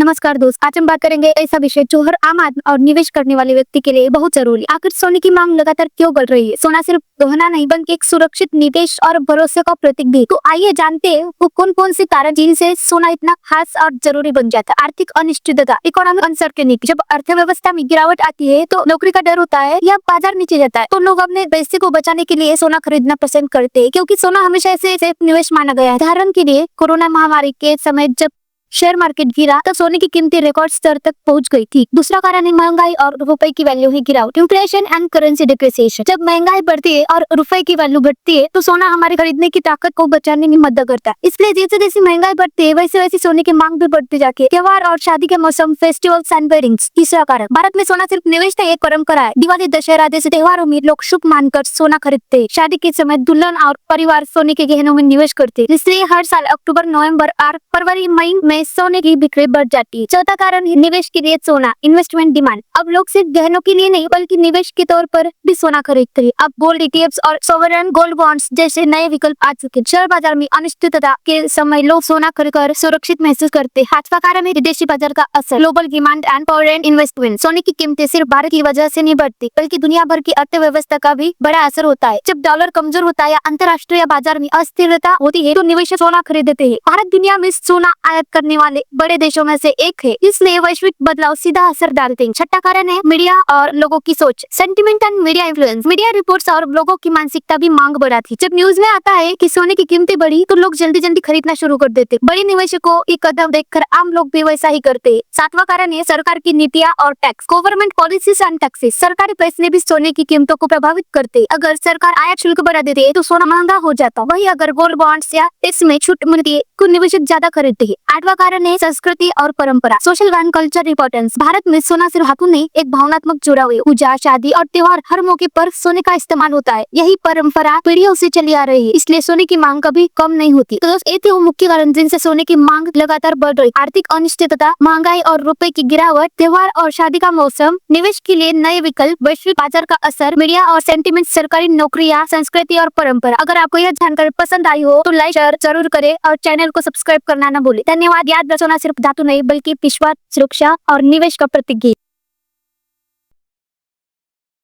नमस्कार दोस्त, आज हम बात करेंगे ऐसा विषय जो हर आम आदमी और निवेश करने वाले व्यक्ति के लिए बहुत जरूरी है। आखिर सोने की मांग लगातार क्यों बढ़ रही है? सोना सिर्फ गहना नहीं बल्कि एक सुरक्षित निवेश और भरोसे का प्रतीक भी। तो आइए जानते हैं वो कौन कौन से कारण जिनसे सोना इतना खास और जरूरी बन जाता है। आर्थिक अनिश्चितता, इकोनॉमिक अनसर्टेनिटी। जब अर्थव्यवस्था में गिरावट आती है तो नौकरी का डर होता है या बाजार नीचे जाता है तो लोग अपने पैसे को बचाने के लिए सोना खरीदना पसंद करते हैं, क्योंकि सोना हमेशा से सेफ निवेश माना गया है। उदाहरण के लिए कोरोना महामारी के समय जब शेयर मार्केट गिरा तो सोने की कीमतें रिकॉर्ड स्तर तक पहुंच गई थी। दूसरा कारण है महंगाई और रुपए की वैल्यू ही गिरावट, इन्फ्लेशन एंड करेंसी डिप्रिसिएशन। जब महंगाई बढ़ती है और रुपए की वैल्यू घटती है तो सोना हमारे खरीदने की ताकत को बचाने में मदद करता है। इसलिए जैसे जैसे महंगाई बढ़ती है वैसे वैसे सोने की मांग भी बढ़ती जाती है। त्योहार और शादी के मौसम, फेस्टिवल्स एंड वेडिंग्स। तीसरा कारण, भारत में सोना सिर्फ निवेश नहीं, एक परंपरा है। दिवाली, दशहरा जैसे त्योहारों में लोग शुभ मानकर सोना खरीदते हैं। शादी के समय दुल्हन और परिवार सोने के गहनों में निवेश करते हैं। इसलिए हर साल अक्टूबर, नवंबर और फरवरी, मई में सोने की बिक्री बढ़ जाती है। चौथा कारण है निवेश के लिए सोना, इन्वेस्टमेंट डिमांड। अब लोग सिर्फ गहनों के लिए नहीं बल्कि निवेश के तौर पर भी सोना खरीदते हैं। अब गोल्ड ईटीएफ्स और सोवरेन गोल्ड बॉन्ड्स जैसे नए विकल्प आ चुके हैं। शेयर बाजार में अनिश्चितता के समय लोग सोना खरीदकर सुरक्षित महसूस करते हैं। पांचवा कारण है विदेशी बाजार का असर, global demand and foreign investment. सोने की कीमतें सिर्फ भारत की वजह से नहीं बढ़ती बल्कि दुनिया भर की अर्थव्यवस्था का भी बड़ा असर होता है। जब डॉलर कमजोर होता है या अंतर्राष्ट्रीय बाजार में अस्थिरता होती है तो निवेशक सोना खरीदते हैं। भारत दुनिया में सोना आयात करने वाले बड़े देशों में से एक है, इसलिए वैश्विक बदलाव सीधा असर डालते हैं। छठा कारण है मीडिया और लोगों की सोच, sentiment and media influence. Media reports और लोगों की मानसिकता भी मांग बढ़ाती। जब न्यूज में आता है कि सोने की कीमतें बढ़ी तो लोग जल्दी जल्दी खरीदना शुरू कर देते। बड़े निवेशकों की कदम देखकर आम लोग भी वैसा ही करते हैं। सातवां कारण है सरकार की नीतियां और tax, government policies and taxes. सरकारी फैसले भी सोने की कीमतों को प्रभावित करते। अगर सरकार आयात शुल्क बढ़ा देती है तो सोना महंगा हो जाता। वही अगर गोल्ड बॉन्ड्स या इसमें छूट मिलती है तो निवेशक ज्यादा खरीदते हैं। आठवां कारण है संस्कृति और परंपरा, social and culture importance. Bharat में सोना सिर्फ धातु नहीं, एक भावनात्मक जुड़ाव है। पूजा, शादी और त्योहार, हर मौके पर सोने का इस्तेमाल होता है। यही परंपरा पीढ़ियों से चली आ रही है, इसलिए सोने की मांग कभी कम नहीं होती। तो दोस्तों, ये थे वो मुख्य कारण जिनसे सोने की मांग लगातार बढ़ रही। आर्थिक अनिश्चितता, महंगाई और रुपए की गिरावट, त्योहार और शादी का मौसम, निवेश के लिए नए विकल्प, वैश्विक बाजार का असर, मीडिया और सेंटिमेंट, सरकारी नौकरियां, संस्कृति और परंपरा। अगर आपको यह जानकारी पसंद आई हो तो लाइक शेयर जरूर करें और चैनल को सब्सक्राइब करना न भूलें। धन्यवाद। याद रखना, सिर्फ धातु नहीं बल्कि विश्वास, सुरक्षा और निवेश का प्रतीक है।